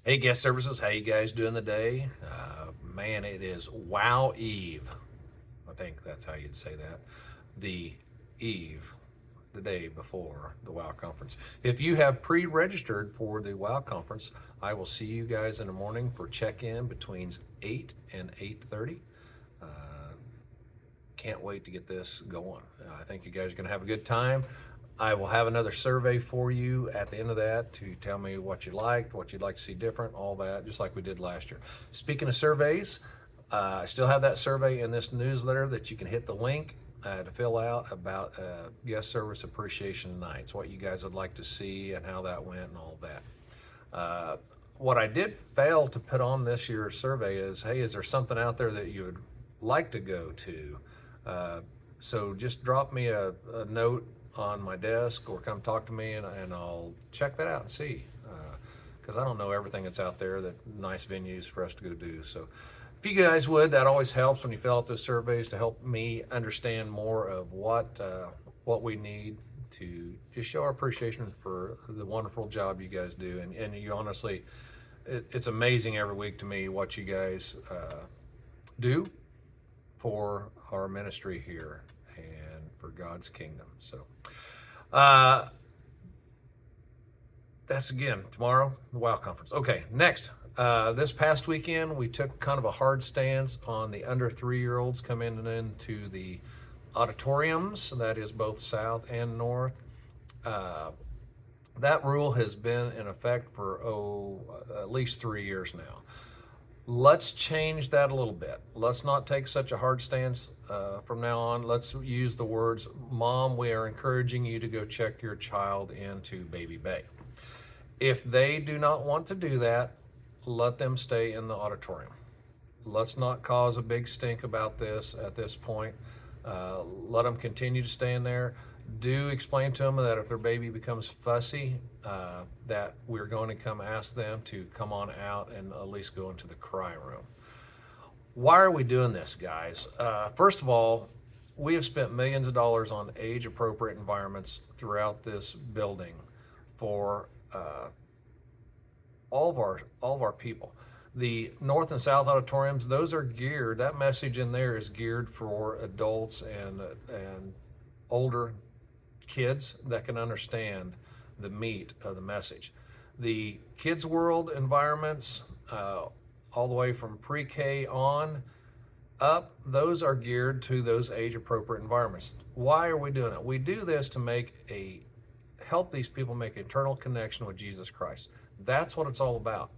Hey, guest services, how you guys doing today? Man, it is Wow Eve. I think that's how you'd say that. The eve, the day before the WOW conference. If you have pre-registered for the WOW conference, I will see you guys in the morning for check-in between 8 and 8:30. Uh, can't wait to get this going. I think you guys are going to have a good time. I will have another survey for you at the end of that to tell me what you liked, what you'd like to see different, all that, just like we did last year. Speaking of surveys, I still have that survey in this newsletter that you can hit the link to fill out about guest service appreciation nights, what you guys would like to see and how that went and all that. What I did fail to put on this year's survey is, hey, is there something out there that you would like to go to? Uh, so just drop me a note on my desk or come talk to me and I'll check that out and see. Because I don't know everything that's out there, that nice venues for us to go do. So if you guys would, that always helps when you fill out those surveys to help me understand more of what we need to just show our appreciation for the wonderful job you guys do. And you honestly, it's amazing every week to me what you guys do for our ministry here and for God's kingdom. So uh, that's again tomorrow, the WOW conference. Okay, next. This past weekend, we took kind of a hard stance on the under 3-year-olds coming into the auditoriums. That is both south and north. Uh, that rule has been in effect for at least 3 years now. Let's change that a little bit. Let's not take such a hard stance from now on. Let's use the words, Mom, we are encouraging you to go check your child into Baby Bay. If they do not want to do that, let them stay in the auditorium. Let's not cause a big stink about this at this point. Let them continue to stay in there. Do explain to them that if their baby becomes fussy, that we're going to come ask them to come on out and at least go into the cry room. Why are we doing this, guys? First of all, we have spent millions of dollars on age-appropriate environments throughout this building for all of our people. The North and South auditoriums, those are geared. That message in there is geared for adults and older kids that can understand the meat of the message. The Kids World environments, all the way from pre-K on up, those are geared to those age-appropriate environments. Why are we doing it? We do this to help these people make an eternal connection with Jesus Christ. That's what it's all about.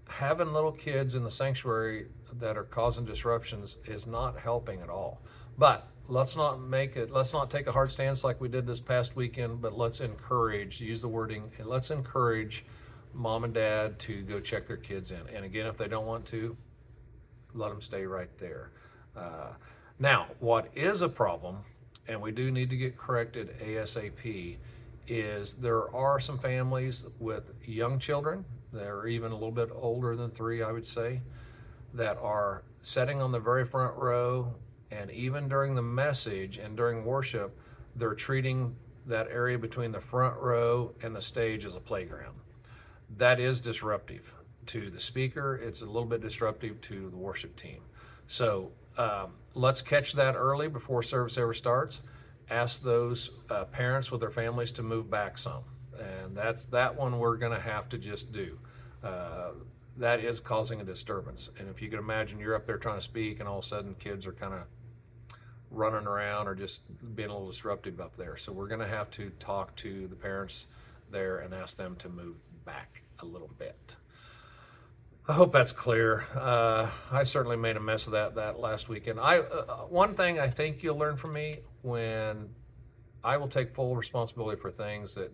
Having little kids in the sanctuary that are causing disruptions is not helping at all. But let's not take a hard stance like we did this past weekend, but let's use the wording, and let's encourage mom and dad to go check their kids in. And again, if they don't want to, let them stay right there. Now, what is a problem, and we do need to get corrected ASAP, is there are some families with young children that are even a little bit older than 3, I would say, that are sitting on the very front row, and even during the message and during worship, they're treating that area between the front row and the stage as a playground. That is disruptive to the speaker. It's a little bit disruptive to the worship team. So let's catch that early before service ever starts. Ask those parents with their families to move back some. And that one we're going to have to just do. That is causing a disturbance. And if you can imagine, you're up there trying to speak and all of a sudden kids are kind of running around or just being a little disruptive up there. So we're going to have to talk to the parents there and ask them to move back a little bit. I hope that's clear. I certainly made a mess of that last weekend. One thing I think you'll learn from me, when I will take full responsibility for things that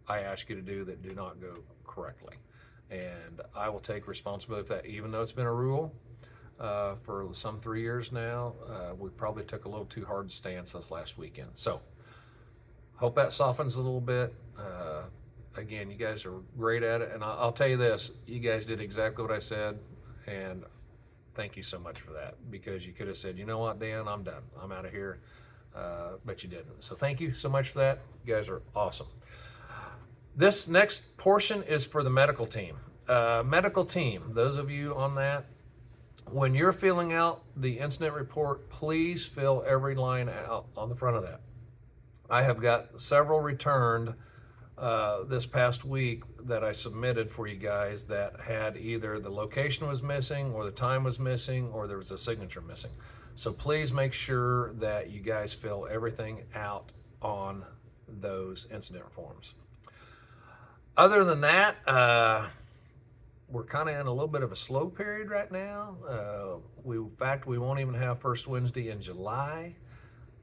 I ask you to do that do not go correctly. And I will take responsibility for that, even though it's been a rule for some 3 years now. We probably took a little too hard a stance this last weekend. So hope that softens a little bit. Again, you guys are great at it. And I'll tell you this, you guys did exactly what I said. And thank you so much for that, because you could have said, you know what, Dan, I'm done. I'm out of here. But you didn't. So thank you so much for that. You guys are awesome. This next portion is for the medical team. Medical team, those of you on that, when you're filling out the incident report, please fill every line out on the front of that. I have got several returned this past week that I submitted for you guys that had either the location was missing or the time was missing or there was a signature missing. So please make sure that you guys fill everything out on those incident forms. Other than that, we're kind of in a little bit of a slow period right now. In fact, we won't even have first Wednesday in July.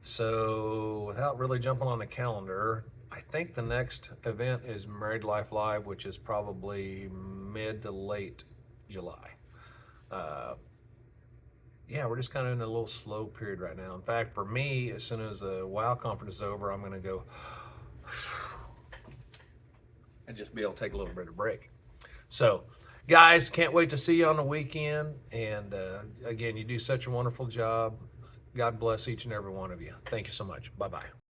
So without really jumping on the calendar, I think the next event is Married Life Live, which is probably mid to late July. Yeah, we're just kind of in a little slow period right now. In fact, for me, as soon as the WOW conference is over, I'm going to go and just be able to take a little bit of break. So, guys, can't wait to see you on the weekend. And again, you do such a wonderful job. God bless each and every one of you. Thank you so much. Bye-bye.